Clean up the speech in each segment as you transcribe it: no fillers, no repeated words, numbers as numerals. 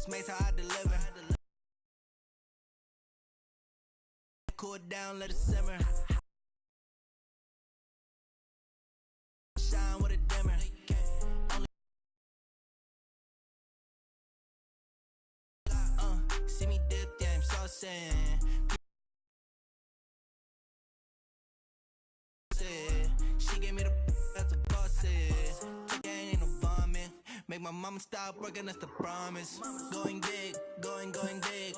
Postmates how I deliver. Cool it down, let it simmer. Shine with a dimmer. See me dip, yeah, I'm saucing. She gave me the that's the boss is. Gang ain't no bombing. Make my mama stop working, that's the promise. Going big, going big.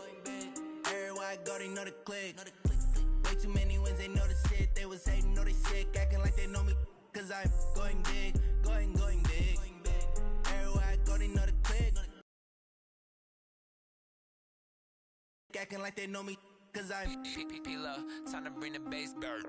Everywhere I go, they know the click. Way too many wins, they know the shit. They was hating, know they sick, acting like they know me. Cause I'm going big, going big. Everywhere I go, they know the click. Acting like they know me. Cause I'm P-Love, time to bring the bass back.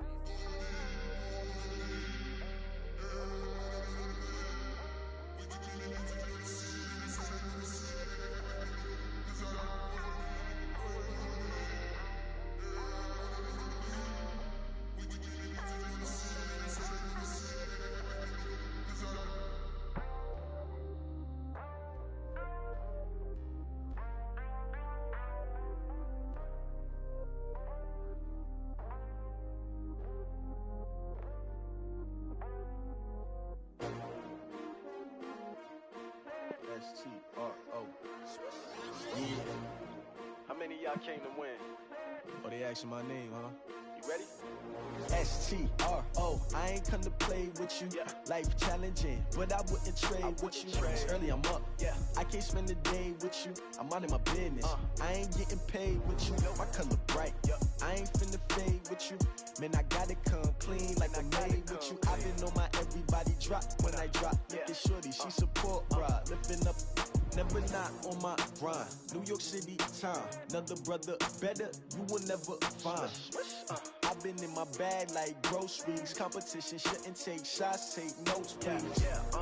S-T-R-O. Yeah. How many of y'all came to win? Oh, they asking my name, huh? You ready? S-T-R-O. I ain't come to play with you. Yeah. Life challenging, but I wouldn't trade with you. It's early, I'm up. Yeah. I can't spend the day with you. I'm out of my business. I ain't getting paid with you. My color bright. I ain't finna fade with you. Man, I gotta come clean like I made with you. I've been on my everybody drop when I drop. Look at shorty, she support ride. Lifting up, never not on my grind. New York City time, another brother better, you will never find. I've been in my bag like groceries. Competition shouldn't take shots, take notes, please.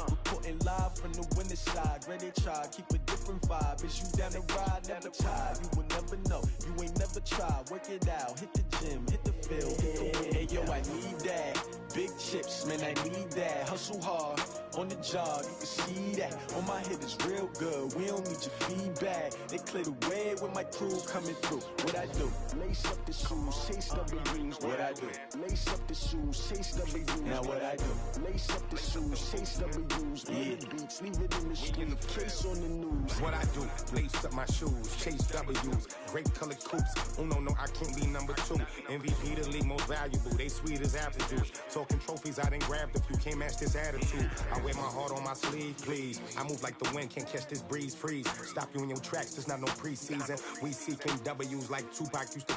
Reporting live from the winning side. Ready to try, keep a different vibe. Is you down the ride, never tired. You will never know, you ain't never tried. Work it out, hit the gym, hit the field, hit the win. Hey yo, I need that. Big chips, man, I need that. Hustle hard, on the job, you can see that. On my head is real good, we don't need your feedback. They clear the way with my crew coming through. What I do? Lace up the shoes, chase W's. What I do? Lace up the shoes, chase W's. Now what I do? Lace up the shoes, chase W's. Yeah. Beats, leave it in the street, case on the news. What I do? Lace up my shoes, chase W's. Great colored coops. Oh no, I can't be number 2. MVP the league most valuable. They sweet as apple juice. Talking trophies, I didn't grab the few. Can't match this attitude. I wear my heart on my sleeve, please. I move like the wind, can't catch this breeze, freeze. Stop you in your tracks, there's not no preseason. We seeking W's like Tupac used to.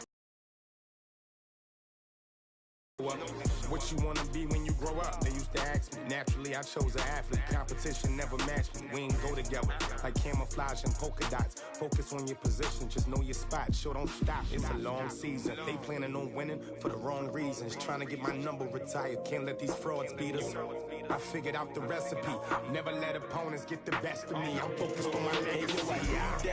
What you wanna be when you grow up? They used to ask me. Naturally, I chose an athlete. Competition never matched me. We ain't go together like camouflage and polka dots. Focus on your position, just know your spot. Show don't stop. It's a long season. They planning on winning for the wrong reasons. Trying to get my number retired. Can't let these frauds beat us. I figured out the recipe. Never let opponents get the best of me. I'm focused on my legacy.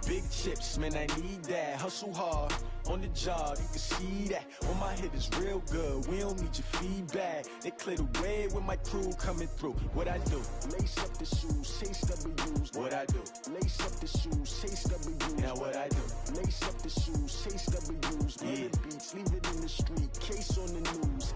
Big chips, man, I need that. Hustle hard, on the job, you can see that. On my head is real good, we don't need your feedback. They clear the way with my crew coming through. What I do? Lace up the shoes, chase W's. What I do? Lace up the shoes, chase W's. Now what I do? Lace up the shoes, chase W's. Yeah. Beats, leave it in the street, case on the news.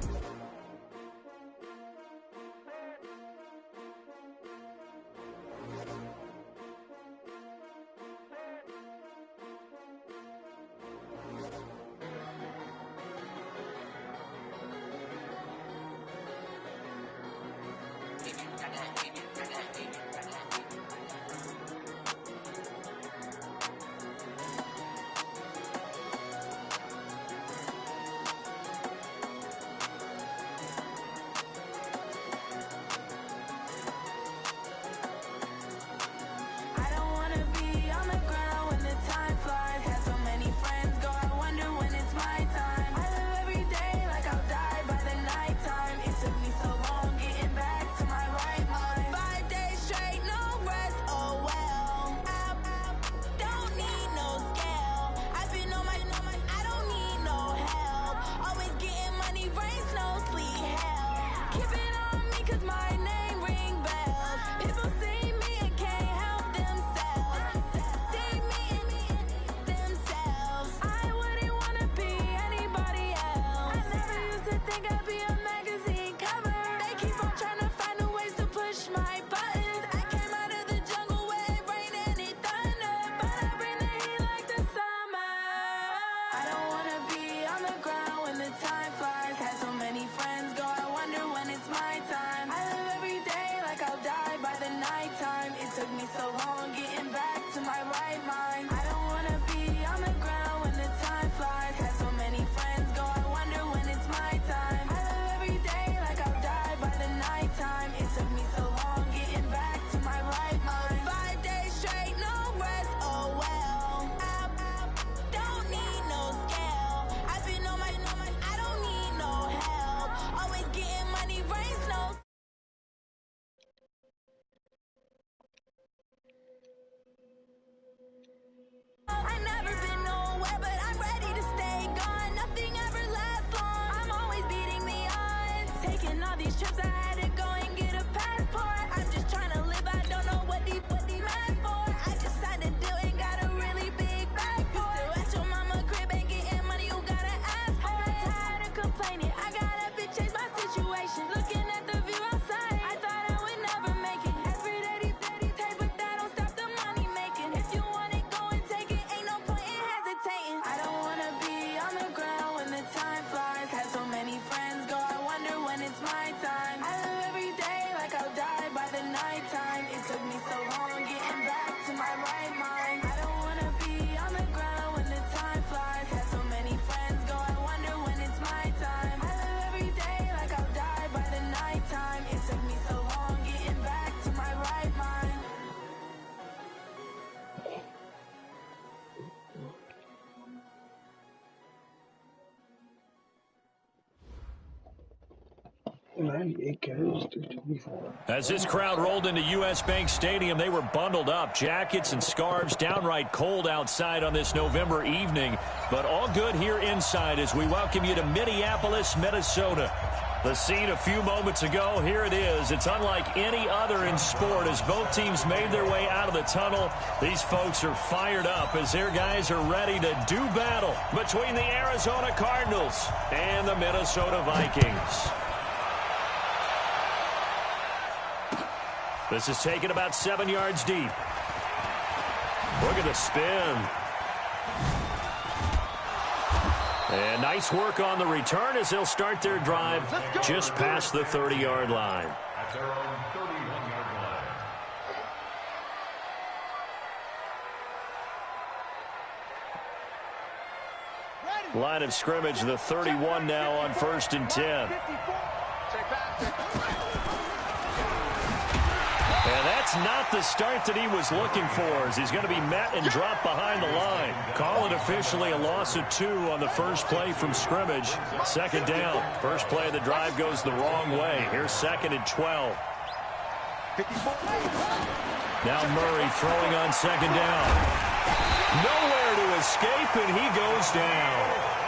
Taking all these trips, I had to go and get a passport. I'm just trying to live, I don't know what these mad for. I just signed a deal and got a really big bag for it. Still at your mama crib, ain't getting money, you gotta ask for it. I'm tired of complaining, I gotta change my situation. Looking at the view outside, I thought I would never make it. Every day they take, but that don't stop the money making. If you want it, go and take it, ain't no point in hesitating. I don't wanna be on the ground when the time flies. Had so many friends go, I wonder when it's my time. I live every day like I'll die by the nighttime. It took me so long getting back to my right mind. I don't wanna be on the ground when the time flies. Had so many friends go, I wonder when it's my time. I live every day like I'll die by the nighttime. It took me so long getting back to my right mind. As this crowd rolled into U.S. Bank Stadium, they were bundled up, jackets and scarves, downright cold outside on this November evening, but all good here inside as we welcome you to Minneapolis, Minnesota. The scene a few moments ago, here it is. It's unlike any other in sport as both teams made their way out of the tunnel. These folks are fired up as their guys are ready to do battle between the Arizona Cardinals and the Minnesota Vikings. This is taken about 7 yards deep. Look at the spin. And nice work on the return as they'll start their drive just past the 30-yard line. At their own 31-yard line. Line of scrimmage, the 31 now on 1st and 10. And that's not the start that he was looking for as he's going to be met and dropped behind the line. Call it officially a loss of 2 on the first play from scrimmage. 2nd down. First play of the drive goes the wrong way. Here's 2nd and 12. Now Murray throwing on 2nd down. Nowhere to escape, and he goes down.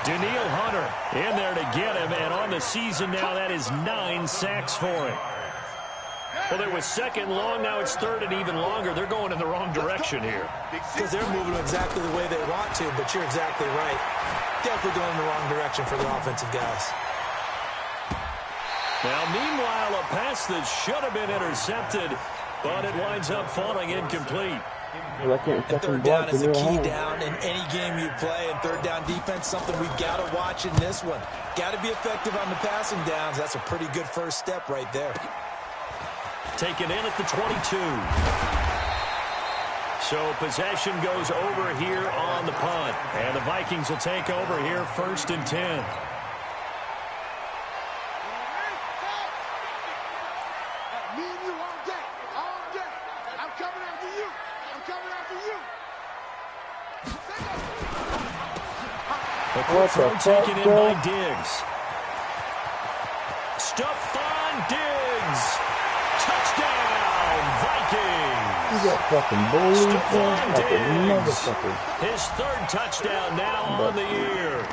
Daniil Hunter in there to get him, and on the season now, that is 9 sacks for him. Well, it was 2nd long. Now it's 3rd and even longer. They're going in the wrong direction here. Because they're moving exactly the way they want to, but you're exactly right. Definitely going in the wrong direction for the offensive guys. Now, meanwhile, a pass that should have been intercepted, but it winds up falling incomplete. And 3rd down is a key down in any game you play, and 3rd down defense, something we've got to watch in this one. Got to be effective on the passing downs. That's a pretty good first step right there. Taken in at the 22. So possession goes over here on the punt. And the Vikings will take over here 1st and 10. A quick throw taken in by Diggs. Stephon Diggs. Touchdown, Vikings! You got fucking bullied, like a motherfucker. His 3rd touchdown now on the year.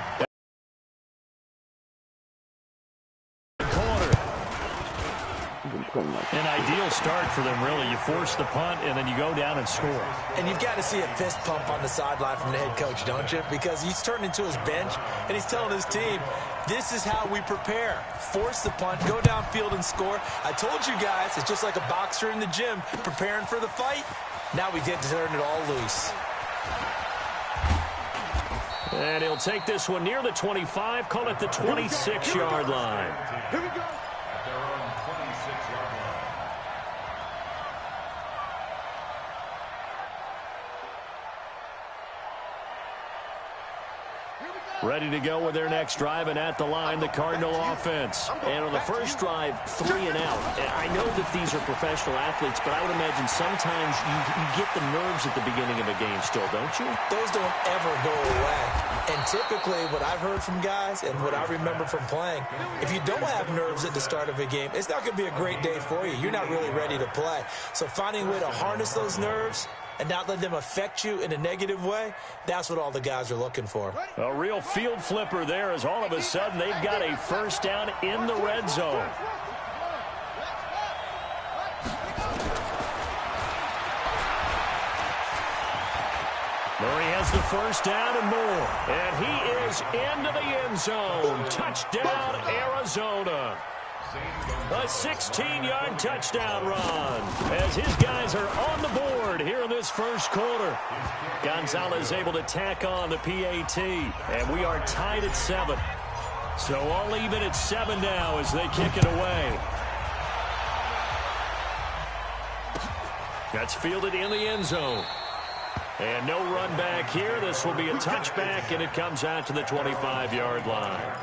An ideal start for them, really. You force the punt, and then you go down and score. And you've got to see a fist pump on the sideline from the head coach, don't you? Because he's turned into his bench, and he's telling his team, this is how we prepare. Force the punt, go downfield and score. I told you guys, it's just like a boxer in the gym preparing for the fight. Now we get to turn it all loose. And he'll take this one near the 25, call it the 26-yard line. Here we go. At their own 26-yard line. Ready to go with their next drive, and at the line, the Cardinal offense. And on the first drive, 3 and out. I know that these are professional athletes, but I would imagine sometimes you get the nerves at the beginning of a game still, don't you? Those don't ever go away. And typically, what I've heard from guys and what I remember from playing, if you don't have nerves at the start of a game, it's not going to be a great day for you. You're not really ready to play. So finding a way to harness those nerves, and not let them affect you in a negative way, that's what all the guys are looking for. A real field flipper there as all of a sudden they've got a first down in the red zone. Murray has the first down and more. And he is into the end zone. Touchdown, Arizona. A 16-yard touchdown run as his guys are on the board here in this first quarter. Gonzalez able to tack on the PAT, and we are tied at 7. So all even at 7 now as they kick it away. That's fielded in the end zone. And no run back here. This will be a touchback, and it comes out to the 25-yard line.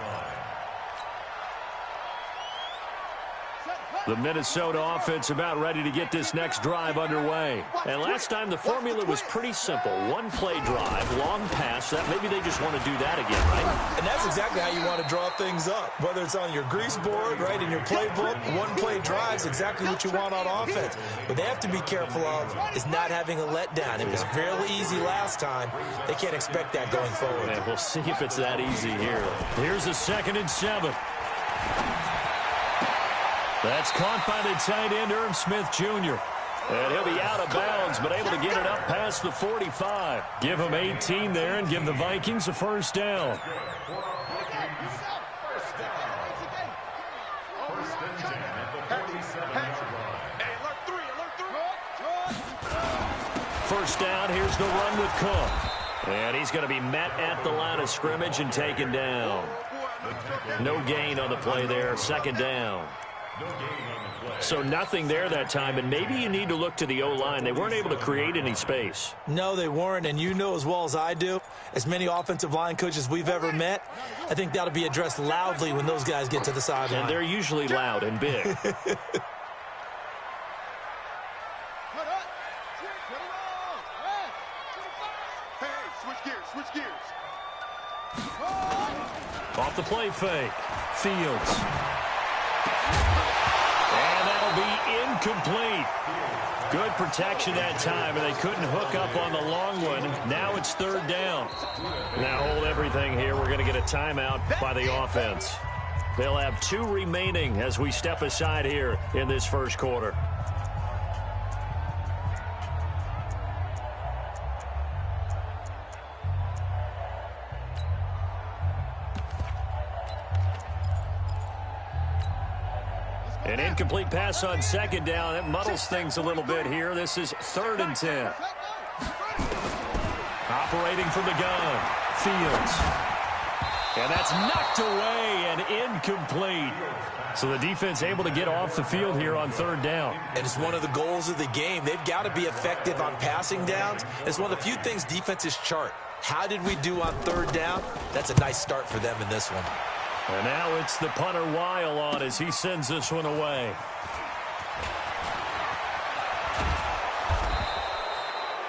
The Minnesota offense about ready to get this next drive underway. And last time the formula was pretty simple. One-play drive, long pass. That maybe they just want to do that again, right? And that's exactly how you want to draw things up. Whether it's on your grease board, right, in your playbook, one-play drive is exactly what you want on offense. What they have to be careful of is not having a letdown. It was fairly easy last time. They can't expect that going forward. And we'll see if it's that easy here. Here's a 2nd and 7. That's caught by the tight end, Irv Smith Jr. And he'll be out of bounds, but able to get it up past the 45. Give him 18 there and give the Vikings a first down. First down, here's the run with Cook. And he's going to be met at the line of scrimmage and taken down. No gain on the play there, 2nd down. So nothing there that time, and maybe you need to look to the O-line. They weren't able to create any space. No, they weren't, and you know as well as I do, as many offensive line coaches we've ever met, I think that'll be addressed loudly when those guys get to the sideline. And they're usually loud and big. Switch gears. Off the play fake. Fields. And that'll be incomplete. Good protection that time, and they couldn't hook up on the long one. Now it's 3rd down. Now hold everything here. We're going to get a timeout by the offense. They'll have 2 remaining as we step aside here in this first quarter. An incomplete pass on 2nd down. It muddles things a little bit here. This is 3rd and 10. Operating from the gun. Fields. And that's knocked away and incomplete. So the defense able to get off the field here on 3rd down. And it's one of the goals of the game. They've got to be effective on passing downs. It's one of the few things defenses chart. How did we do on 3rd down? That's a nice start for them in this one. And now it's the punter Weil on as he sends this one away.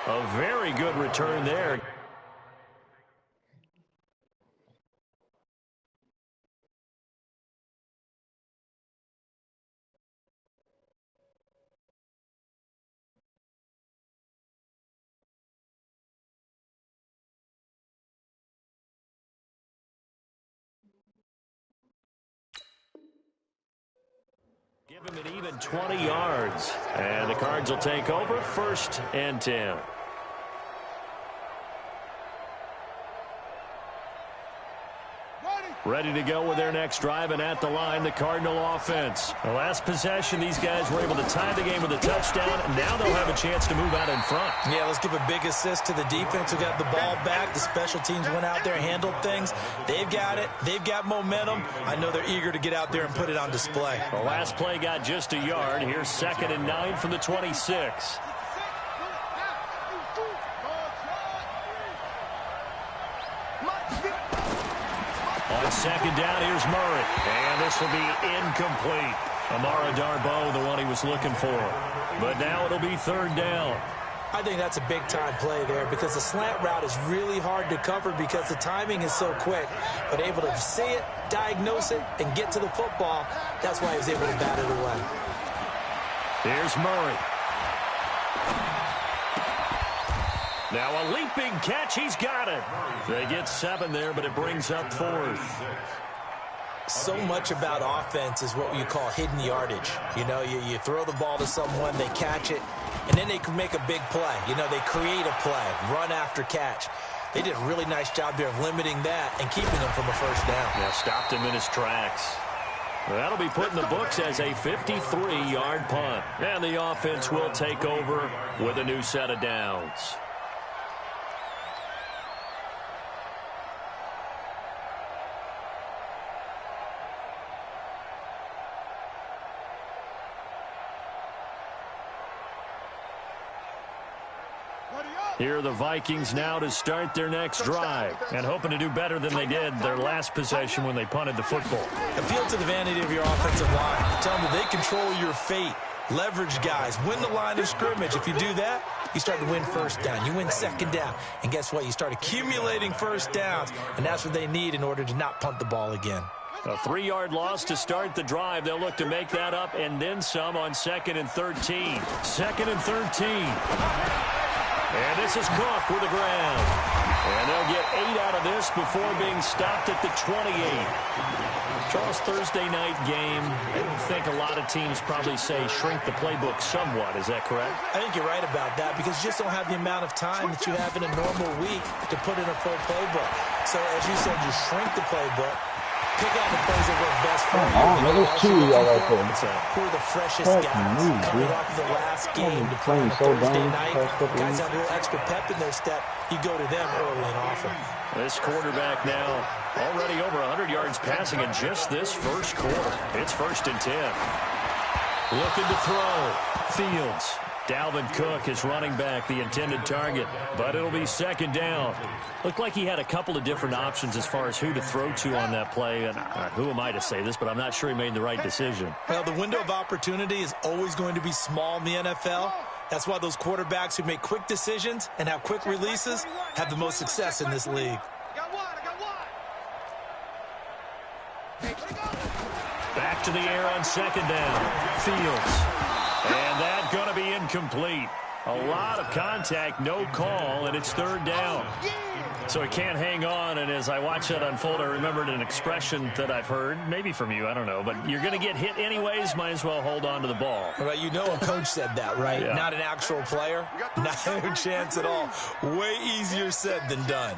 A very good return there. Give him an even 20 yards. And the Cards will take over 1st and 10. Ready to go with their next drive, and at the line, the Cardinal offense. The last possession, these guys were able to tie the game with a touchdown. Now they'll have a chance to move out in front. Yeah, let's give a big assist to the defense who got the ball back. The special teams went out there, handled things. They've got it. They've got momentum. I know they're eager to get out there and put it on display. The last play got just a yard. Here's 2nd and 9 from the 26. On 2nd down, here's Murray. And this will be incomplete. Amara Darboh, the one he was looking for. But now it'll be 3rd down. I think that's a big-time play there because the slant route is really hard to cover because the timing is so quick. But able to see it, diagnose it, and get to the football, that's why he was able to bat it away. Here's Murray. Now a leaping catch. He's got it. They get 7 there, but it brings up 4th. So much about offense is what you call hidden yardage. You know, you throw the ball to someone, they catch it, and then they can make a big play. You know, they create a play, run after catch. They did a really nice job there of limiting that and keeping him from a first down. Yeah, stopped him in his tracks. That'll be put in the books as a 53-yard punt. And the offense will take over with a new set of downs. Here are the Vikings now to start their next drive and hoping to do better than they did their last possession when they punted the football. Appeal to the vanity of your offensive line. Tell them that they control your fate. Leverage guys. Win the line of scrimmage. If you do that, you start to win first down. You win second down. And guess what? You start accumulating first downs. And that's what they need in order to not punt the ball again. A 3-yard loss to start the drive. They'll look to make that up and then some on 2nd and 13. 2nd and 13. And this is Cook with the ground. And they'll get 8 out of this before being stopped at the 28. Charles, Thursday night game, I think a lot of teams probably say shrink the playbook somewhat. Is that correct? I think you're right about that because you just don't have the amount of time that you have in a normal week to put in a full playbook. So, as you said, you shrink the playbook. Pick out the plays that work best for you. There's 2 of y'all out there. Who are the freshest guys? Coming off of the last game to play on a Thursday night. Guys have a little extra pep in their step. You go to them early and often. This quarterback now already over 100 yards passing in just this first quarter. It's 1st and 10. Looking to throw. Fields. Dalvin Cook is running back, the intended target, but it'll be 2nd down. Looked like he had a couple of different options as far as who to throw to on that play. And who am I to say this, but I'm not sure he made the right decision. Well, the window of opportunity is always going to be small in the NFL. That's why those quarterbacks who make quick decisions and have quick releases have the most success in this league. Back to the air on 2nd down. Fields. And that's going to be incomplete. A lot of contact, no call, and it's 3rd down. So he can't hang on, and as I watch that unfold, I remembered an expression that I've heard, maybe from you, I don't know, but you're going to get hit anyways, might as well hold on to the ball. Well, you know a coach said that, right? Yeah. Not an actual player. Not a chance at all. Way easier said than done.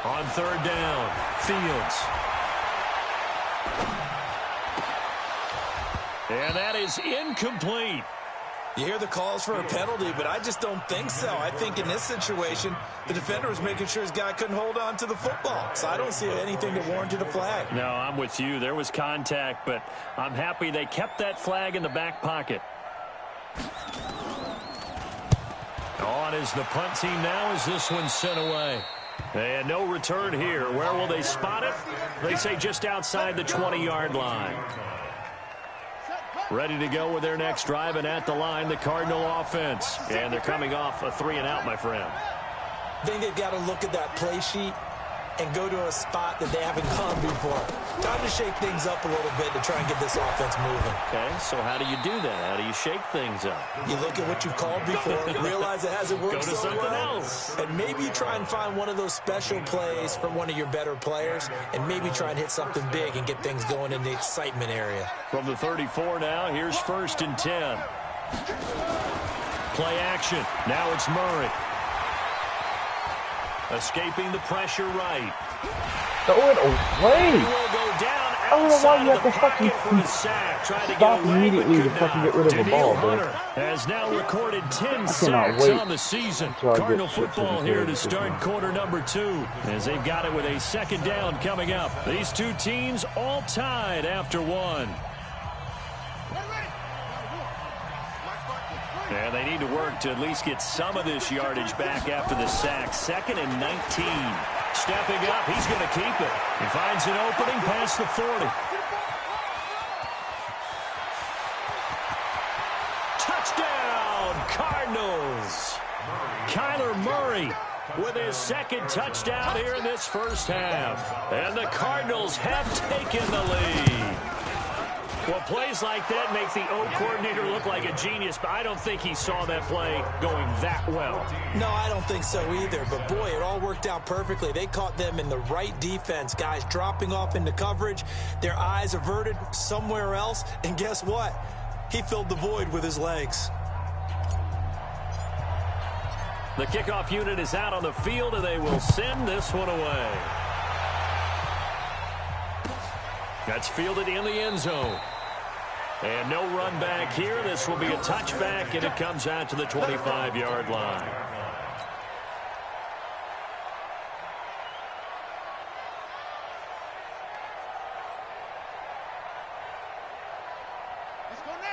On 3rd down, Fields. And that is incomplete. You hear the calls for a penalty, but I just don't think so. I think in this situation, the defender was making sure his guy couldn't hold on to the football. So I don't see anything that warranted a flag. No, I'm with you. There was contact, but I'm happy they kept that flag in the back pocket. On is the punt team now as this one's sent away. And no return here. Where will they spot it? They say just outside the 20-yard line. Ready to go with their next drive, and at the line, the Cardinal offense. And they're coming off a 3-and-out, my friend. I think they've got to look at that play sheet and go to a spot that they haven't gone before. Time to shake things up a little bit to try and get this offense moving. Okay, so how do you do that? How do you shake things up? You look at what you've called before, realize it hasn't worked Go to so something well, else. and maybe you try and find one of those special plays from one of your better players, and maybe try and hit something big and get things going in the excitement area. From the 34 now, here's 1st and 10. Play action. Now it's Murray. Escaping the pressure right. Throw it away. He will go down I don't know why you have to fucking fucking stop immediately to fucking get rid of the ball, bro. Has now recorded 10 cannot sacks wait on the season. until I get Cardinal shit football taken here care to of start quarter number 2 as they've got it with a 2nd down coming up. These two teams all tied after 1. And they need to work to at least get some of this yardage back after the sack. 2nd and 19. Stepping up, he's going to keep it. He finds an opening past the 40. Touchdown, Cardinals. Kyler Murray with his 2nd touchdown here in this first half. And the Cardinals have taken the lead. Well, plays like that make the O coordinator look like a genius, but I don't think he saw that play going that well. No, I don't think so either. But, boy, it all worked out perfectly. They caught them in the right defense. Guys dropping off into coverage, their eyes averted somewhere else. And guess what? He filled the void with his legs. The kickoff unit is out on the field, and they will send this one away. That's fielded in the end zone. And no run back here. This will be a touchback, and it comes out to the 25-yard line.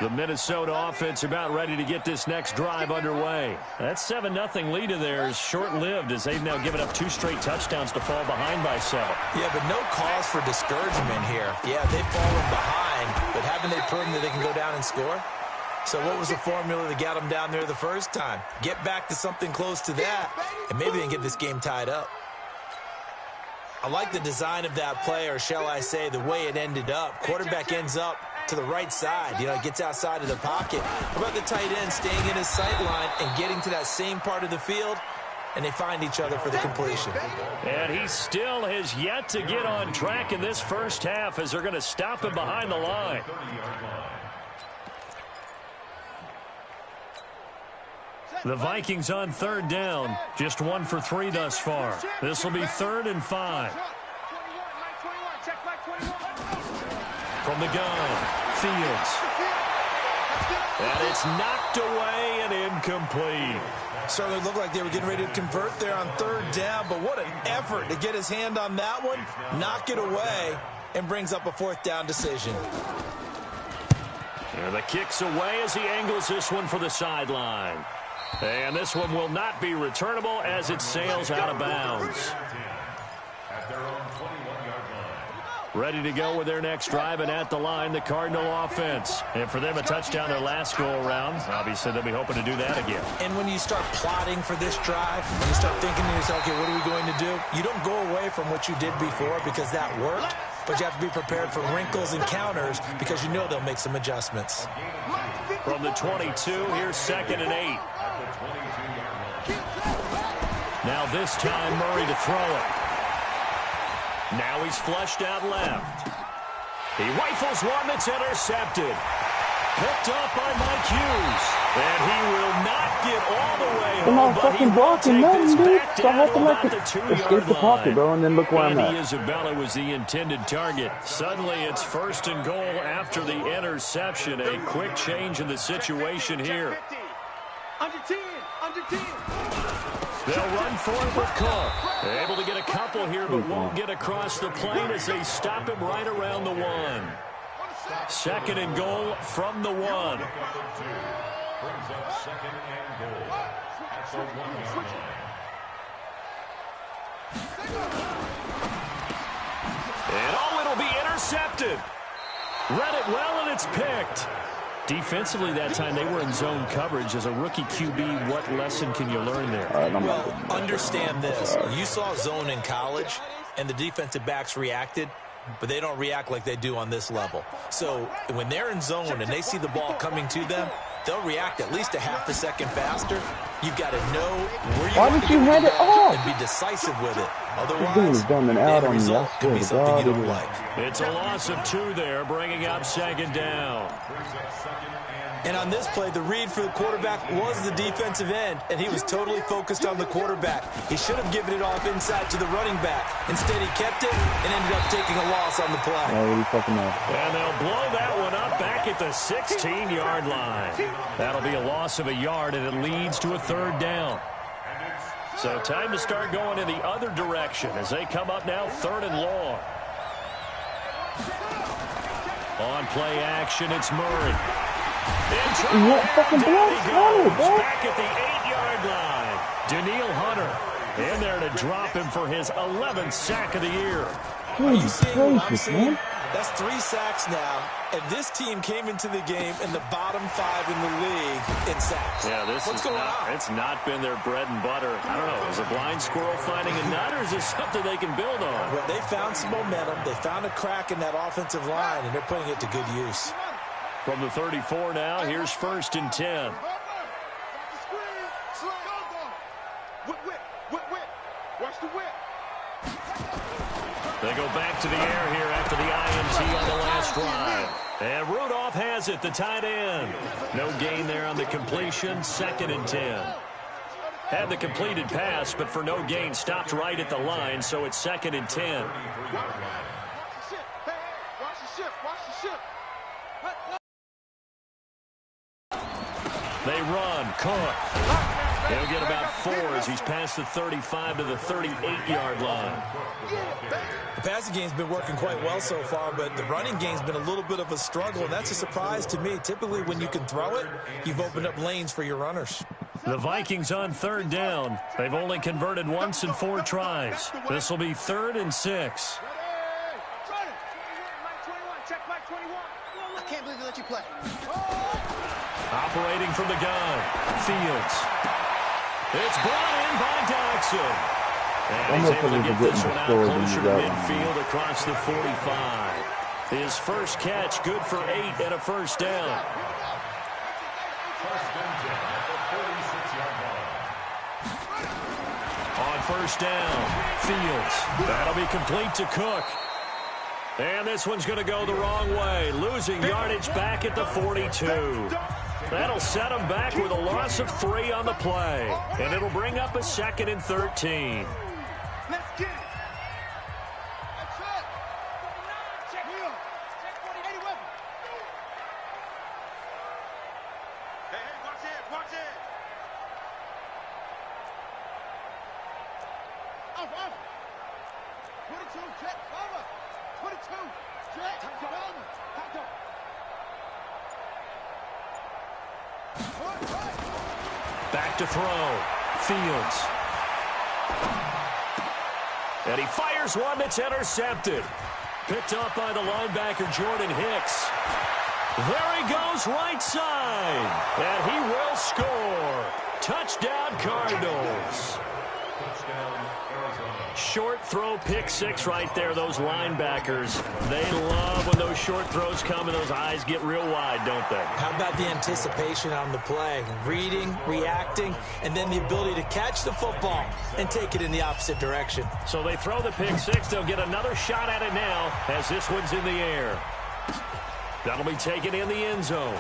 The Minnesota offense about ready to get this next drive underway. That 7-0 lead of theirs short-lived as they've now given up 2 straight touchdowns to fall behind by 7. Yeah, but no cause for discouragement here. Yeah, they've fallen behind, but haven't they proven that they can go down and score? So what was the formula that got them down there the first time? Get back to something close to that, and maybe they can get this game tied up. I like the design of that play, or shall I say the way it ended up. Quarterback ends up to the right side. You know, gets outside of the pocket. How about the tight end staying in his sight line and getting to that same part of the field, and they find each other for the completion. And he still has yet to get on track in this first half as they're going to stop him behind the line. The Vikings on 3rd down, just 1 for 3 thus far. This will be 3rd and 5. From the gun, Fields. And it's knocked away and incomplete. Certainly looked like they were getting ready to convert there on 3rd down, but what an effort to get his hand on that one, knock it away, and brings up a 4th down decision. And the kick's away as he angles this one for the sideline. And this one will not be returnable as it sails out of bounds. Ready to go with their next drive, and at the line, the Cardinal offense. And for them, a touchdown their last go-around. Obviously, they'll be hoping to do that again. And when you start plotting for this drive, when you start thinking to yourself, okay, what are we going to do? You don't go away from what you did before because that worked, but you have to be prepared for wrinkles and counters because you know they'll make some adjustments. From the 22, here's 2nd and 8. Now this time, Murray to throw it. Now he's flushed out left. He rifles one that's intercepted. Picked up by Mike Hughes. And he will not get all the way home, but he will take this back down to about the 2-yard line. Bro, and then look where I'm at. Isabella was the intended target. Suddenly it's 1st and goal after the interception. A quick change in the situation here. Under 10, under 10. They'll run for it with Cook. Able to get a couple here, but won't get across the plane as they stop him right around the 1. 2nd and goal from the 1. Brings up 2nd and goal at the 1-yard line. And it'll be intercepted. Read it well, and it's picked. Defensively that time, they were in zone coverage. As a rookie QB, what lesson can you learn there? Well, understand this. You saw zone in college, and the defensive backs reacted, but they don't react like they do on this level. So when they're in zone and they see the ball coming to them, they'll react at least a half a second faster. You've got to know where you want to get the ball and be decisive with it. Otherwise, the result could be something you don't like. It's a loss of 2 there, bringing up 2nd down. And on this play, the read for the quarterback was the defensive end, and he was totally focused on the quarterback. He should have given it off inside to the running back. Instead, he kept it and ended up taking a loss on the play. And they'll blow that one up back at the 16-yard line. That'll be a loss of a yard, and it leads to a 3rd down. So time to start going in the other direction as they come up now 3rd and long. On play action, it's Murray. Fucking back at the 8-yard line. Daniil Hunter in there to drop him for his 11th sack of the year. Are you seeing what I'm seeing? That's 3 sacks now, and this team came into the game in the bottom 5 in the league in sacks. Yeah, What's going on? It's not been their bread and butter. I don't know. Is a blind squirrel finding a nut, or is this something they can build on? Well, they found some momentum. They found a crack in that offensive line, and they're putting it to good use. From the 34 now, here's 1st and 10. Watch the whip. They go back to the air here after the INT on the last drive. And Rudolph has it, the tight end. No gain there on the completion, 2nd and 10. Had the completed pass, but for no gain, stopped right at the line, so it's 2nd and 10. Watch the shift. Watch the shift. They run. Cook. He'll get about 4 as he's past the 35 to the 38-yard line. The passing game's been working quite well so far, but the running game's been a little bit of a struggle, and that's a surprise to me. Typically, when you can throw it, you've opened up lanes for your runners. The Vikings on 3rd down. They've only converted once in 4 tries. This will be 3rd and 6. I can't believe they let you play. Operating from the gun, Fields. It's brought in by Doxson. And he's able to get this one out closer to midfield across the 45. His first catch, good for 8 and a 1st down. On 1st down, Fields. That'll be complete to Cook. And this one's going to go the wrong way, losing yardage back at the 42. That'll set him back with a loss of 3 on the play. And it'll bring up a 2nd and 13. Let's get it. That's it. Check me up. Check 48 weapon. Hey, watch it. Watch it. Off. 22, check. Over. 22, check. Over. Back up. Back to throw. Fields. And he fires one that's intercepted. Picked up by the linebacker, Jordan Hicks. There he goes, right side. And he will score. Touchdown, Cardinals. Short throw, pick 6 right there. Those linebackers, they love when those short throws come and those eyes get real wide, don't they? How about the anticipation on the play? Reading, reacting, and then the ability to catch the football and take it in the opposite direction. So they throw the pick 6. They'll get another shot at it now as this one's in the air. That'll be taken in the end zone.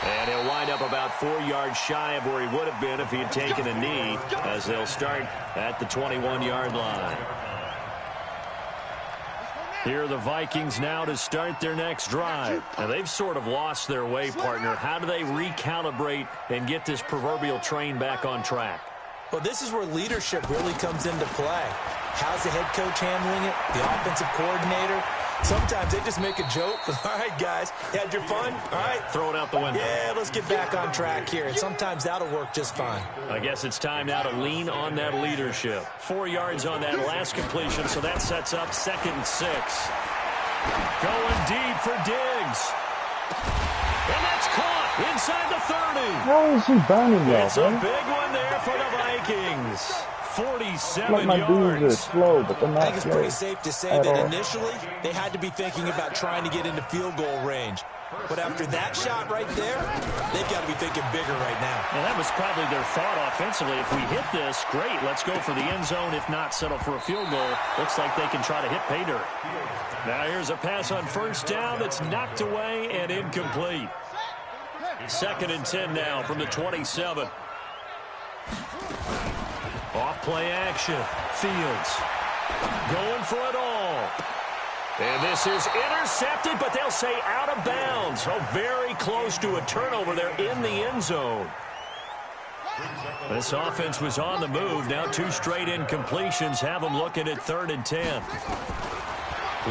And he'll wind up about 4 yards shy of where he would have been if he had taken a knee, as they'll start at the 21-yard line. Here are the Vikings now to start their next drive. Now, they've sort of lost their way, partner. How do they recalibrate and get this proverbial train back on track? Well, this is where leadership really comes into play. How's the head coach handling it? The offensive coordinator? Sometimes they just make a joke. All right, guys, you had your fun? All right. Throw it out the window. Yeah, let's get back on track here. And sometimes that'll work just fine. I guess it's time now to lean on that leadership. 4 yards on that last completion, so that sets up 2nd and 6. Going deep for Diggs. And that's caught inside the 30. How is he burning that, It's a big one there for the Vikings. 47 like my yards. dudes are slow, but they're I not think it's slow pretty safe to say at that all. initially they had to be thinking about trying to get into field goal range. But after that shot right there, they've got to be thinking bigger right now. And that was probably their thought offensively. If we hit this, great, let's go for the end zone. If not, settle for a field goal. Looks like they can try to hit pay dirt. Now here's a pass on 1st down that's knocked away and incomplete. 2nd and 10 now from the 27. Off play action. Fields going for it all. And this is intercepted, but they'll say out of bounds. So very close to a turnover there in the end zone. This offense was on the move. Now 2 straight incompletions have them looking at 3rd and 10.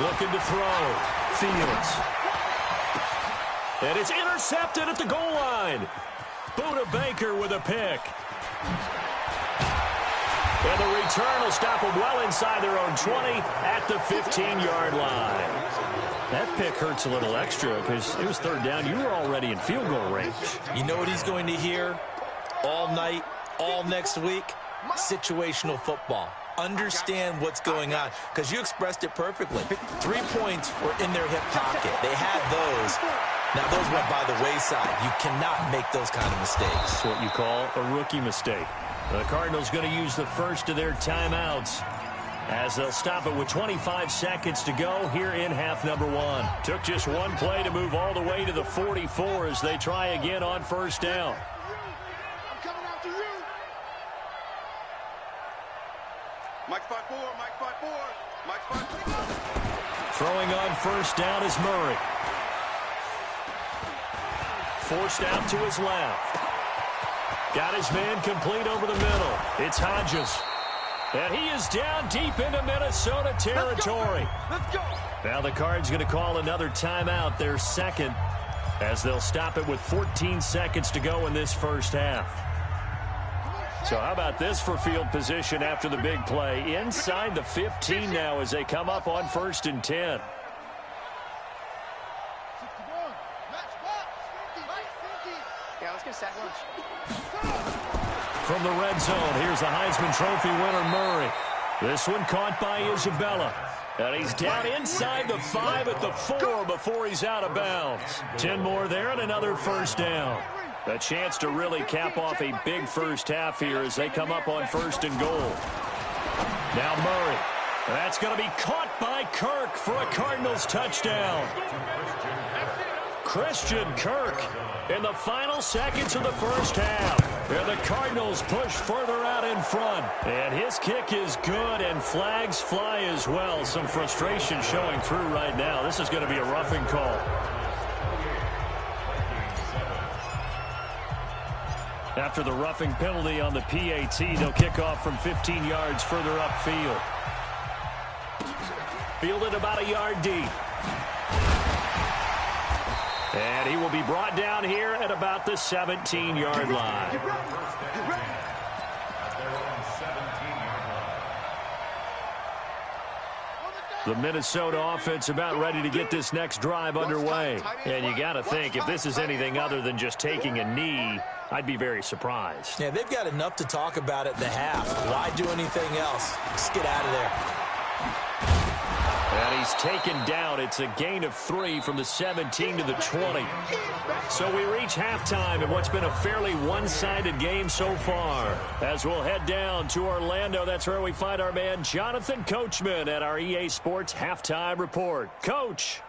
Looking to throw. Fields. And it's intercepted at the goal line. Buda Baker with a pick. And the return will stop them well inside their own 20 at the 15-yard line. That pick hurts a little extra because it was third down. You were already in field goal range. You know what he's going to hear all night, all next week? Situational football. Understand what's going on, because you expressed it perfectly. 3 points were in their hip pocket. They had those. Now, those went by the wayside. You cannot make those kind of mistakes. That's what you call a rookie mistake. The Cardinals going to use the first of their timeouts as they'll stop it with 25 seconds to go here in half number 1. Took just one play to move all the way to the 44 as they try again on first down. Mike 5-4, Mike 5-4, Mike 5-4. Throwing on first down is Murray. Forced out to his left. Got his man complete over the middle. It's Hodges. And he is down deep into Minnesota territory. Let's go. Now the Cards going to call another timeout, their second, as they'll stop it with 14 seconds to go in this first half. So how about this for field position after the big play? Inside the 15 now as they come up on 1st and 10. Yeah, let's get sack lunch. From the red zone, here's the Heisman Trophy winner, Murray. This one caught by Isabella. And he's down inside the 5 at the 4 before he's out of bounds. 10 more there and another first down. A chance to really cap off a big first half here as they come up on 1st and goal. Now Murray. That's going to be caught by Kirk for a Cardinals touchdown. Christian Kirk in the final seconds of the first half. And the Cardinals push further out in front. And his kick is good, and flags fly as well. Some frustration showing through right now. This is going to be a roughing call. After the roughing penalty on the PAT, they'll kick off from 15 yards further upfield. Fielded about a yard deep. And he will be brought down here at about the 17-yard line. The Minnesota offense about ready to get this next drive underway. And you got to think, if this is anything other than just taking a knee, I'd be very surprised. Yeah, they've got enough to talk about at the half. Why do anything else? Just get out of there. And he's taken down. It's a gain of 3 from the 17 to the 20. So we reach halftime in what's been a fairly one-sided game so far. As we'll head down to Orlando, that's where we find our man Jonathan Coachman at our EA Sports Halftime Report. Coach.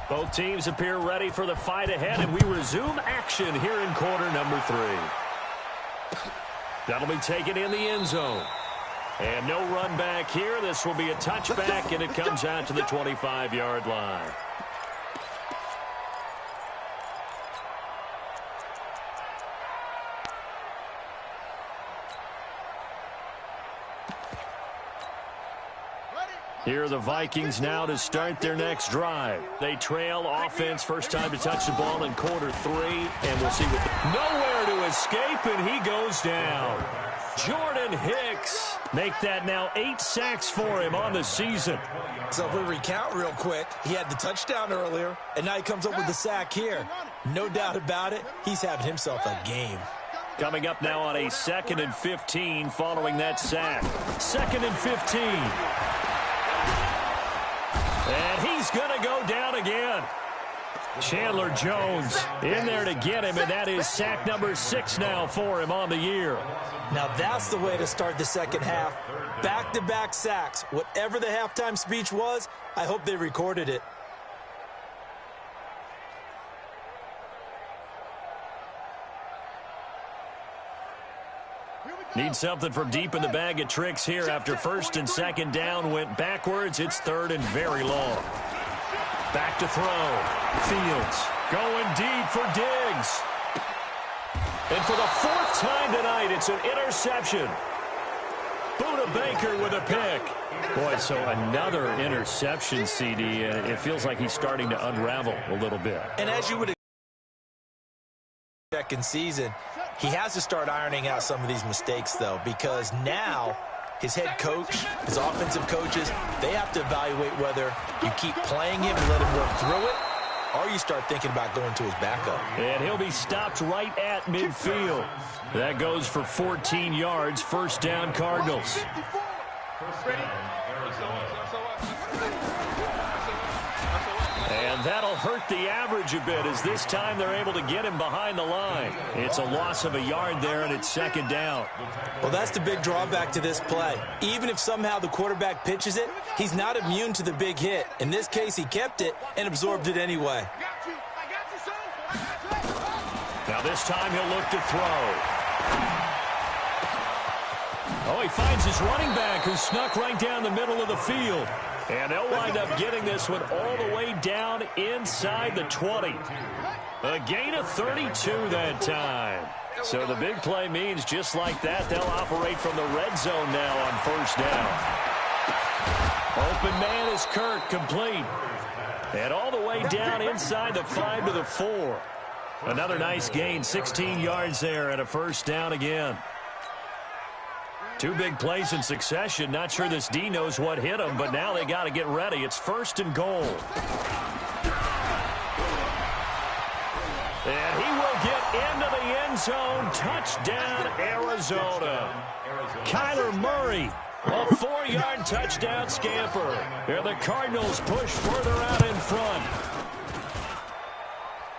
Both teams appear ready for the fight ahead, and we resume action here in quarter number 3. That'll be taken in the end zone. And no run back here. This will be a touchback, and it comes out to the 25-yard line. Here are the Vikings now to start their next drive. They trail offense, first time to touch the ball in quarter 3, and we'll see what nowhere to escape, and he goes down. Jordan Hicks make that now 8 sacks for him on the season. So if we recount real quick, he had the touchdown earlier, and now he comes up with the sack here. No doubt about it, he's having himself a game. Coming up now on a 2nd and 15 following that sack. 2nd and 15. And he's going to go down again. Chandler Jones in there to get him, and that is sack number 6 now for him on the year. Now that's the way to start the second half. Back-to-back sacks. Whatever the halftime speech was, I hope they recorded it. Need something from deep in the bag of tricks here after 1st and 2nd down went backwards. It's 3rd and very long. Back to throw. Fields going deep for Diggs. And for the 4th time tonight, it's an interception. Buda Baker with a pick. Boy, so another interception, CD. It feels like he's starting to unravel a little bit. And as you would expect in season, he has to start ironing out some of these mistakes, though, because now his head coach, his offensive coaches, they have to evaluate whether you keep playing him and let him work through it, or you start thinking about going to his backup. And he'll be stopped right at midfield. That goes for 14 yards, first down Cardinals. And that'll hurt the average a bit as this time they're able to get him behind the line. It's a loss of a yard there, and it's second down. Well, that's the big drawback to this play. Even if somehow the quarterback pitches it, he's not immune to the big hit. In this case, he kept it and absorbed it anyway. Now this time he'll look to throw. Oh, he finds his running back who snuck right down the middle of the field. And they'll wind up getting this one all the way down inside the 20. A gain of 32 that time. So the big play means just like that, they'll operate from the red zone now on first down. Open man is Kirk, complete. And all the way down inside the 5 to the 4. Another nice gain, 16 yards there and a first down again. 2 big plays in succession. Not sure this D knows what hit him, but now they got to get ready. It's first and goal. And he will get into the end zone. Touchdown, Arizona. Kyler Murray, a 4-yard touchdown scamper. And the Cardinals push further out in front.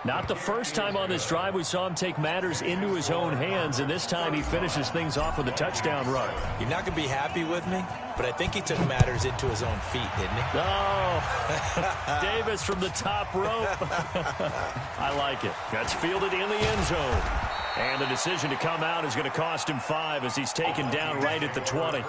Not the first time on this drive we saw him take matters into his own hands, and this time he finishes things off with a touchdown run. You're not going to be happy with me, but I think he took matters into his own feet, didn't he? Oh, Davis from the top rope. I like it. That's fielded in the end zone. And the decision to come out is going to cost him 5 as he's taken down right at the 20.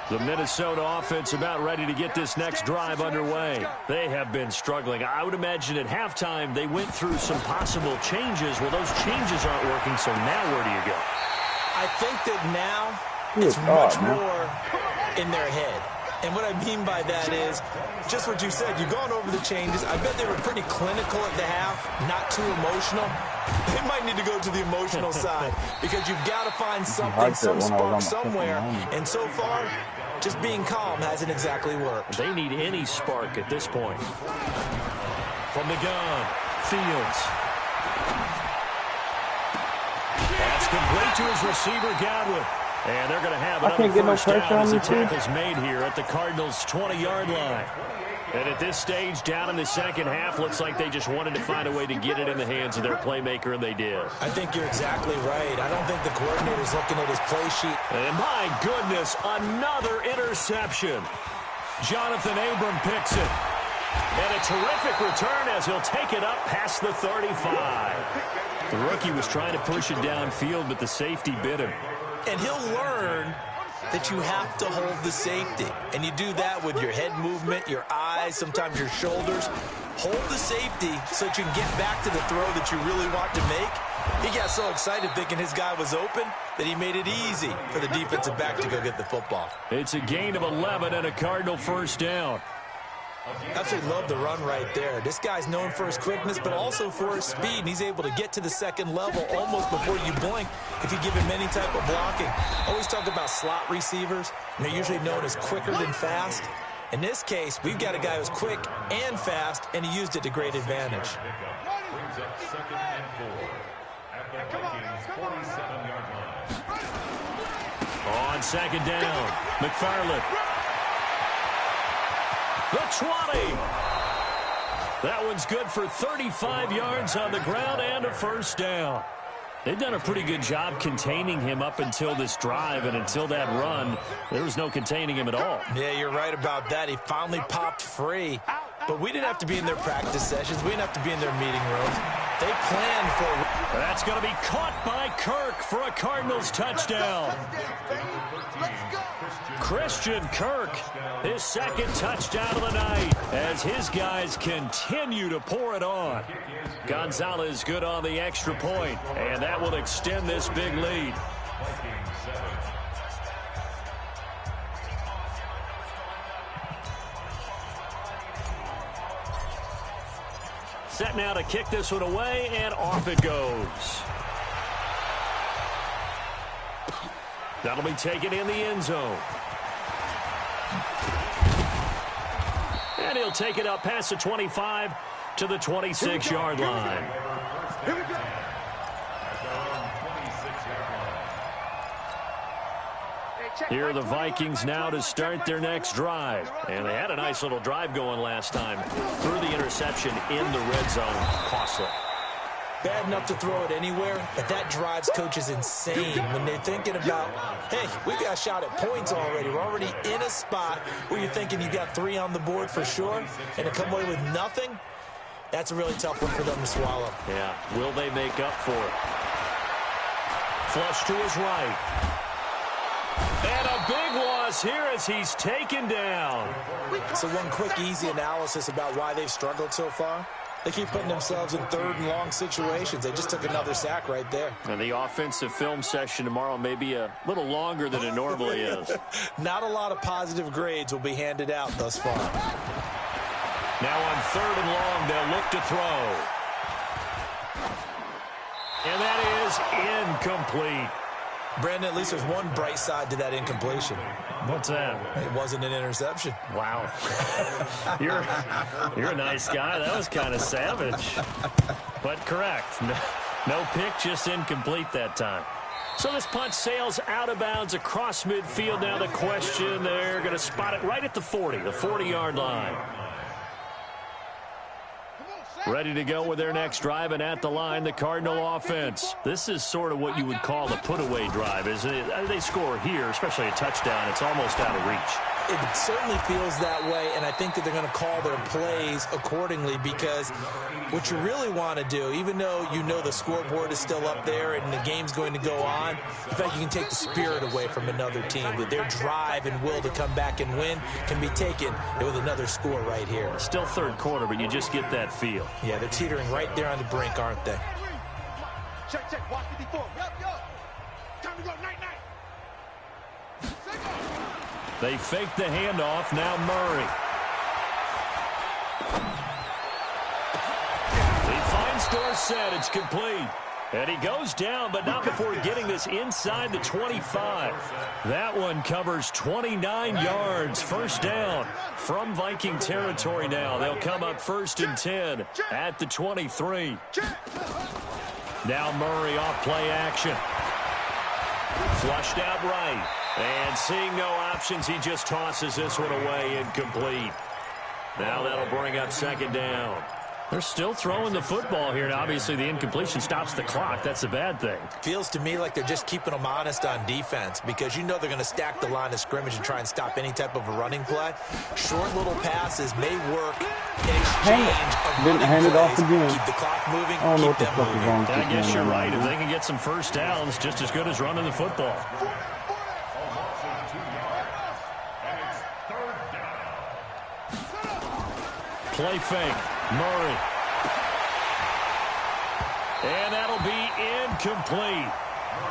The Minnesota offense about ready to get this next drive underway. They have been struggling. I would imagine at halftime they went through some possible changes. Well, those changes aren't working, so now where do you go? I think that now it's much more in their head. And what I mean by that is just what you said. You've gone over the changes. I bet they were pretty clinical at the half, not too emotional. They might need to go to the emotional side because you've got to find something, some spark somewhere. And so far, just being calm hasn't exactly worked. They need any spark at this point. From the gun, Fields. That's complete to his receiver, Godwin. And they're going to have another first down as the tackle's made here at the Cardinals' 20-yard line. And at this stage, down in the second half, looks like they just wanted to find a way to get it in the hands of their playmaker, and they did. I think you're exactly right. I don't think the coordinator's looking at his play sheet. And my goodness, another interception. Jonathan Abram picks it. And a terrific return as he'll take it up past the 35. The rookie was trying to push it downfield, but the safety bit him. And he'll learn that you have to hold the safety. And you do that with your head movement, your eyes, sometimes your shoulders. Hold the safety so that you can get back to the throw that you really want to make. He got so excited thinking his guy was open that he made it easy for the defensive back to go get the football. It's a gain of 11 and a Cardinal first down. Absolutely love the run right there. This guy's known for his quickness, but also for his speed. And he's able to get to the second level almost before you blink if you give him any type of blocking. Always talk about slot receivers, and they're usually known as quicker than fast. In this case, we've got a guy who's quick and fast, and he used it to great advantage. Brings up 2nd and 4 at the Vikings' 47-yard line. On second down, McFarland. The 20. That one's good for 35 yards on the ground and a first down. They've done a pretty good job containing him up until this drive, and until that run, there was no containing him at all. Yeah, you're right about that. He finally popped free. But we didn't have to be in their practice sessions. We didn't have to be in their meeting rooms. They planned for... That's going to be caught by Kirk for a Cardinals touchdown. Christian Kirk, his second touchdown of the night as his guys continue to pour it on. Gonzalez good on the extra point, and that will extend this big lead. Set now to kick this one away, and off it goes. That'll be taken in the end zone. And he'll take it up past the 25 to the 26-yard line. Here we go. Here are the Vikings now to start their next drive. And they had a nice little drive going last time. Threw the interception in the red zone. Costly. Bad enough to throw it anywhere, but that drives coaches insane when they're thinking about, hey, we got a shot at points already. We're already in a spot where you're thinking you got 3 on the board for sure, and to come away with nothing, that's a really tough one for them to swallow. Yeah, will they make up for it? Flush to his right. And a big loss here as he's taken down. So one quick, easy analysis about why they've struggled so far. They keep putting themselves in 3rd and long situations. They just took another sack right there. And the offensive film session tomorrow may be a little longer than it normally is. Not a lot of positive grades will be handed out thus far. Now on 3rd and long, they'll look to throw. And that is incomplete. Brandon, at least there's one bright side to that incompletion. What's that? It wasn't an interception. Wow. You're a nice guy. That was kind of savage. But correct. No pick, just incomplete that time. So this punt sails out of bounds across midfield. Now the question, they're going to spot it right at the 40, the 40-yard line. Ready to go with their next drive, and at the line, the Cardinal offense. This is sort of what you would call a put-away drive, isn't it? They score here, especially a touchdown. It's almost out of reach. It certainly feels that way, and I think that they're going to call their plays accordingly because what you really want to do, even though you know the scoreboard is still up there and the game's going to go on, in fact, you can take the spirit away from another team. That their drive and will to come back and win can be taken with another score right here. Still 3rd quarter, but you just get that feel. Yeah, they're teetering right there on the brink, aren't they? Check, check, watch 54. Yup, yup. Time to go, night, night. They fake the handoff. Now Murray. He finds Dorsett. It's complete. And he goes down, but not before getting this inside the 25. That one covers 29 yards. First down from Viking territory now. They'll come up 1st and 10 at the 23. Now Murray off play action. Flushed out right. And seeing no options, he just tosses this one away, incomplete. Now that'll bring up 2nd down. They're still throwing the football here, and obviously the incompletion stops the clock. That's a bad thing. Feels to me like they're just keeping them honest on defense because you know they're going to stack the line of scrimmage and try and stop any type of a running play. Short little passes may work in exchange of running plays. Keep the clock moving, keep them moving. I guess you're right. If they can get some first downs, just as good as running the football. Play fake. Murray. And that'll be incomplete.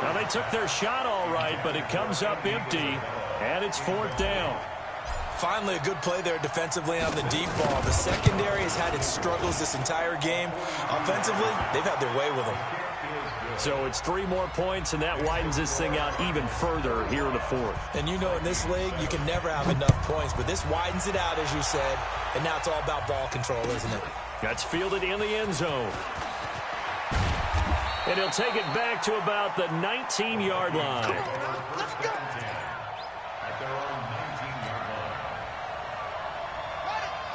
Now, they took their shot all right, but it comes up empty, and it's 4th down. Finally, a good play there defensively on the deep ball. The secondary has had its struggles this entire game. Offensively, they've had their way with them. So it's 3 more points, and that widens this thing out even further here in the 4th. And you know in this league, you can never have enough points, but this widens it out, as you said, and now it's all about ball control, isn't it? That's fielded in the end zone. And he'll take it back to about the 19-yard line. Let's go.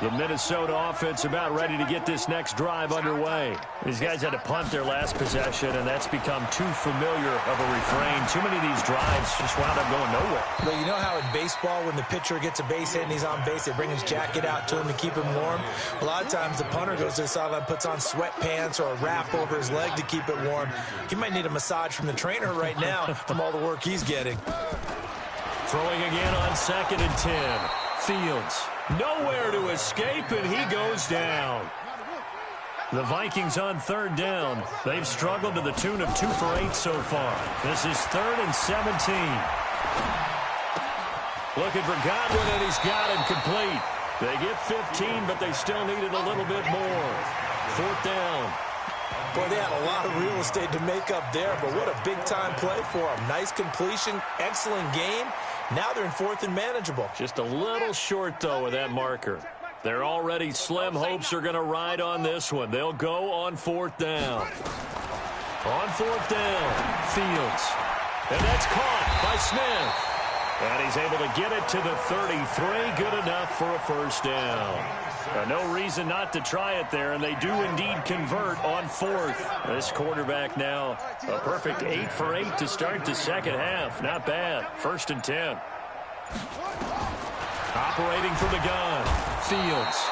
The Minnesota offense about ready to get this next drive underway. These guys had to punt their last possession, and that's become too familiar of a refrain. Too many of these drives just wound up going nowhere. Well, you know how in baseball, when the pitcher gets a base hit and he's on base, they bring his jacket out to him to keep him warm? A lot of times the punter goes to the sideline, puts on sweatpants or a wrap over his leg to keep it warm. He might need a massage from the trainer right now from all the work he's getting. Throwing again on 2nd and 10. Fields. Nowhere to escape, and he goes down. The Vikings on 3rd down. They've struggled to the tune of 2 for 8 so far. This is 3rd and 17. Looking for Godwin, and he's got him complete. They get 15, but they still needed a little bit more. 4th down. Boy, they had a lot of real estate to make up there, but what a big-time play for them. Nice completion, excellent game. Now they're in 4th and manageable. Just a little short, though, with that marker. Their already slim hopes are going to ride on this one. They'll go on 4th down. On 4th down, Fields. And that's caught by Smith. And he's able to get it to the 33. Good enough for a 1st down. No reason not to try it there, and they do indeed convert on 4th. This quarterback now a perfect 8 for 8 to start the second half. Not bad. 1st and 10. Operating from the gun. Fields.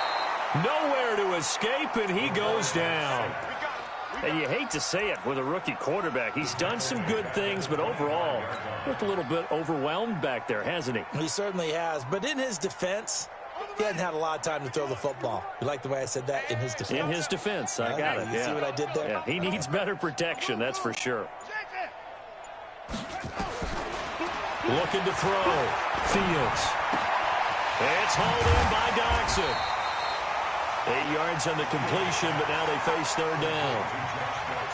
Nowhere to escape, and he goes down. And you hate to say it with a rookie quarterback. He's done some good things, but overall, looked a little bit overwhelmed back there, hasn't he? He certainly has. But in his defense, he hasn't had a lot of time to throw the football. You like the way I said that? In his defense? In his defense. I got it. You see what I did there? Yeah, he needs better protection, that's for sure. Looking to throw. Fields. It's hauled in by Doxson. 8 yards on the completion, but now they face 3rd down.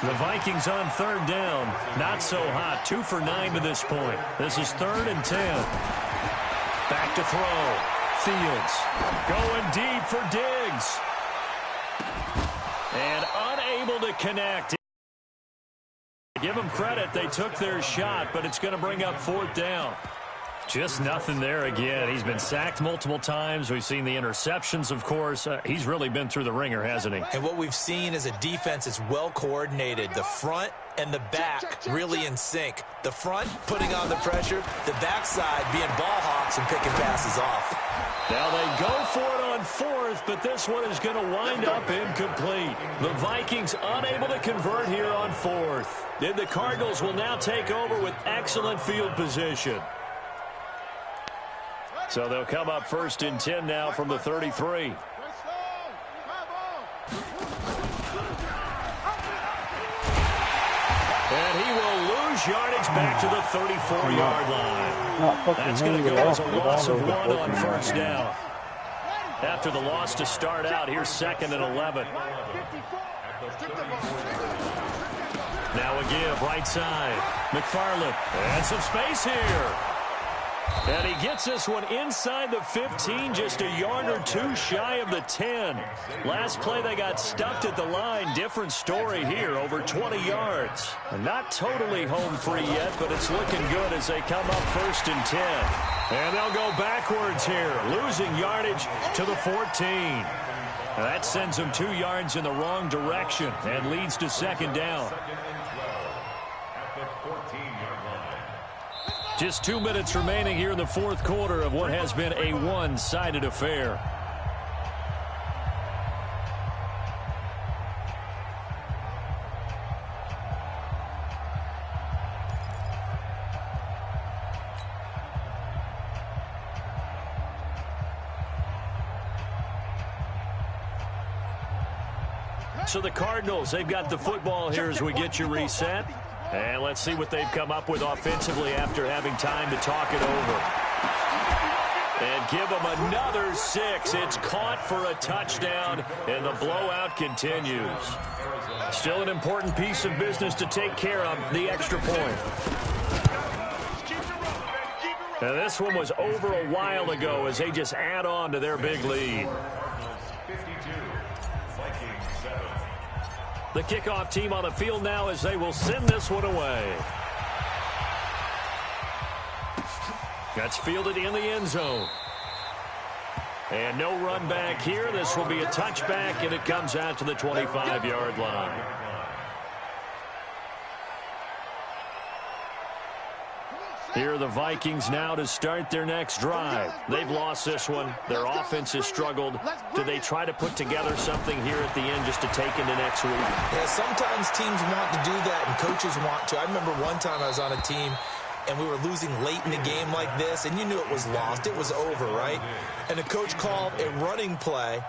The Vikings on 3rd down. Not so hot. 2 for 9 to this point. This is 3rd and 10. Back to throw. Fields going deep for Diggs. And unable to connect. Give them credit. They took their shot, but it's going to bring up 4th down. Just nothing there again. He's been sacked multiple times. We've seen the interceptions, of course. He's really been through the ringer, hasn't he? And what we've seen is a defense that's well coordinated. The front and the back really in sync. The front putting on the pressure, the backside being ball hawks and picking passes off. Now they go for it on 4th, but this one is going to wind up incomplete. The Vikings unable to convert here on 4th. Then the Cardinals will now take over with excellent field position. So they'll come up 1st and 10 now from the 33. And he will lose yardage back to the 34-yard line. That's going to go as a loss of 1 on 1st down. After the loss to start out, here's 2nd and 11. Now a give, right side. McFarland. And some space here. And he gets this one inside the 15, just a yard or 2 shy of the 10. Last play, they got stuffed at the line. Different story here, over 20 yards. Not totally home free yet, but it's looking good as they come up 1st and 10. And they'll go backwards here, losing yardage to the 14. And that sends them 2 yards in the wrong direction and leads to 2nd down. Just 2 minutes remaining here in the 4th quarter of what has been a one-sided affair. So the Cardinals, they've got the football here as we get you reset. And let's see what they've come up with offensively after having time to talk it over. And give them another 6. It's caught for a touchdown, and the blowout continues. Still an important piece of business to take care of, the extra point. Now this one was over a while ago as they just add on to their big lead. The kickoff team on the field now as they will send this one away. That's fielded in the end zone. And no run back here. This will be a touchback, and it comes out to the 25-yard line. Here are the Vikings now to start their next drive. They've lost this one. Their offense has struggled. Do they try to put together something here at the end just to take into next week? Yeah, sometimes teams want to do that, and coaches want to. I remember one time I was on a team, and we were losing late in the game like this, and you knew it was lost. It was over, right? And the coach called a running play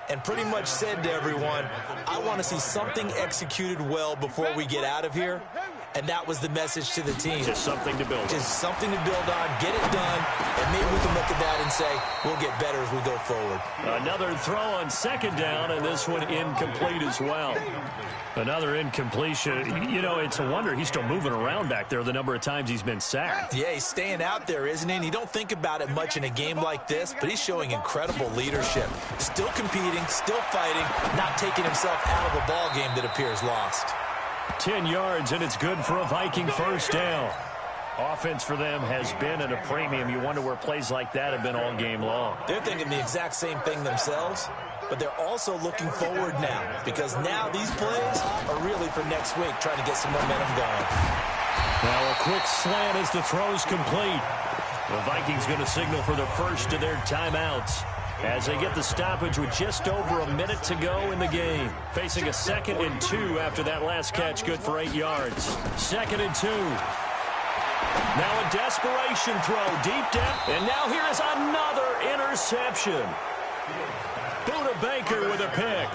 and pretty much said to everyone, I want to see something executed well before we get out of here. And that was the message to the team. Just something to build on. Just something to build on, get it done, and maybe we can look at that and say, we'll get better as we go forward. Another throw on second down, and this one incomplete as well. Another incompletion. You know, it's a wonder he's still moving around back there the number of times he's been sacked. Yeah, he's staying out there, isn't he? And you don't think about it much in a game like this, but he's showing incredible leadership. Still competing, still fighting, not taking himself out of a ball game that appears lost. 10 yards, and it's good for a Viking first down. Offense for them has been at a premium. You wonder where plays like that have been all game long. They're thinking the exact same thing themselves, but they're also looking forward now, because now these plays are really for next week, trying to get some momentum going. Now a quick slant as the throw's complete. The Vikings going to signal for the first of their timeouts as they get the stoppage with just over a minute to go in the game. Facing a 2nd and 2 after that last catch, good for 8 yards. 2nd and 2. Now a desperation throw deep down. And now here is another interception. Buda Baker with a pick.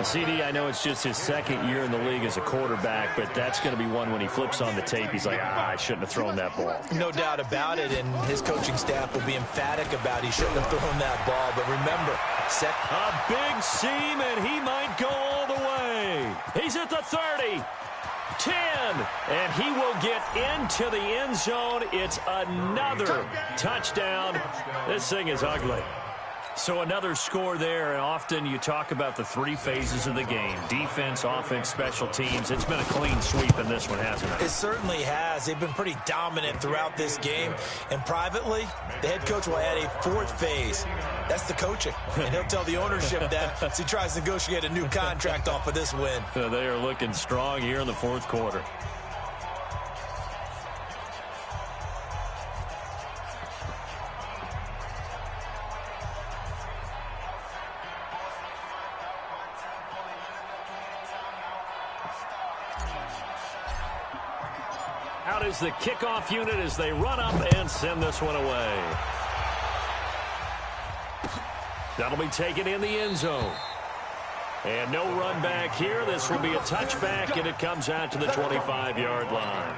CD, I know it's just his 2nd year in the league as a quarterback, but that's going to be one when he flips on the tape. He's like, I shouldn't have thrown that ball. No doubt about it, and his coaching staff will be emphatic about he shouldn't have thrown that ball. But remember, a big seam, and he might go all the way. He's at the 30. 10, and he will get into the end zone. It's another touchdown. This thing is ugly. So another score there, and often you talk about the 3 phases of the game. Defense, offense, special teams. It's been a clean sweep in this one, hasn't it? It certainly has. They've been pretty dominant throughout this game. And privately, the head coach will add a 4th phase. That's the coaching. And he'll tell the ownership that as he tries to negotiate a new contract off of this win. So they are looking strong here in the 4th quarter. Out is the kickoff unit as they run up and send this one away. That'll be taken in the end zone. And no run back here. This will be a touchback, and it comes out to the 25-yard line.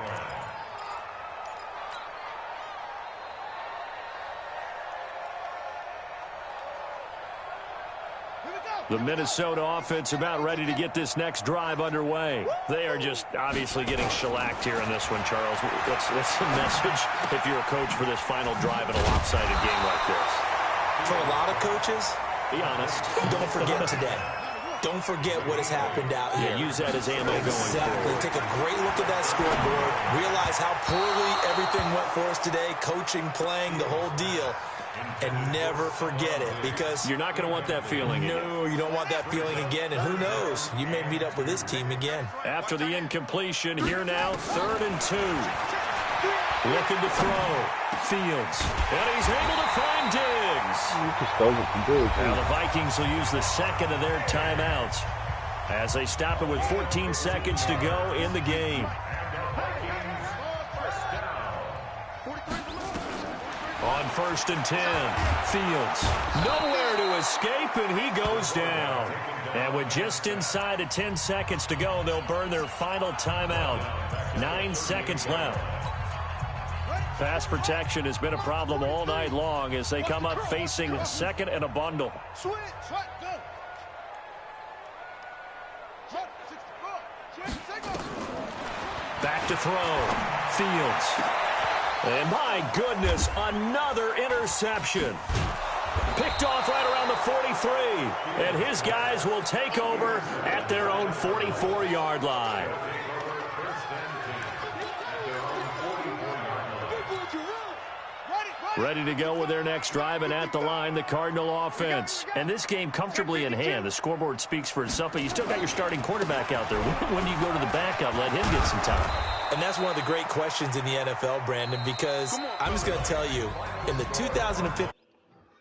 The Minnesota offense about ready to get this next drive underway. They are just obviously getting shellacked here in this one, Charles. What's the message if you're a coach for this final drive in a lopsided game like this? For a lot of coaches, be honest. Don't forget today. Don't forget what has happened out here. Yeah, use that as ammo going forward. Exactly. Take a great look at that scoreboard. Realize how poorly everything went for us today. Coaching, playing, the whole deal. And never forget it, because you're not going to want that feeling again. No, you don't want that feeling again. And who knows? You may meet up with this team again. After the incompletion, here now, 3rd and 2. Looking to throw. Fields. And he's able to find Diggs. Now the Vikings will use the 2nd of their timeouts as they stop it with 14 seconds to go in the game. On 1st and 10, Fields nowhere to escape, and he goes down. And with just inside of 10 seconds to go, they'll burn their final timeout. 9 seconds left. Pass protection has been a problem all night long as they come up facing 2nd and a bundle. Back to throw. Fields. And my goodness, another interception. Picked off right around the 43. And his guys will take over at their own 44-yard line. Ready to go with their next drive, and at the line, the Cardinal offense. And this game comfortably in hand. The scoreboard speaks for itself, but you still got your starting quarterback out there. When do you go to the backup, let him get some time? And that's one of the great questions in the NFL, Brandon, because I'm just going to tell you, in the 2015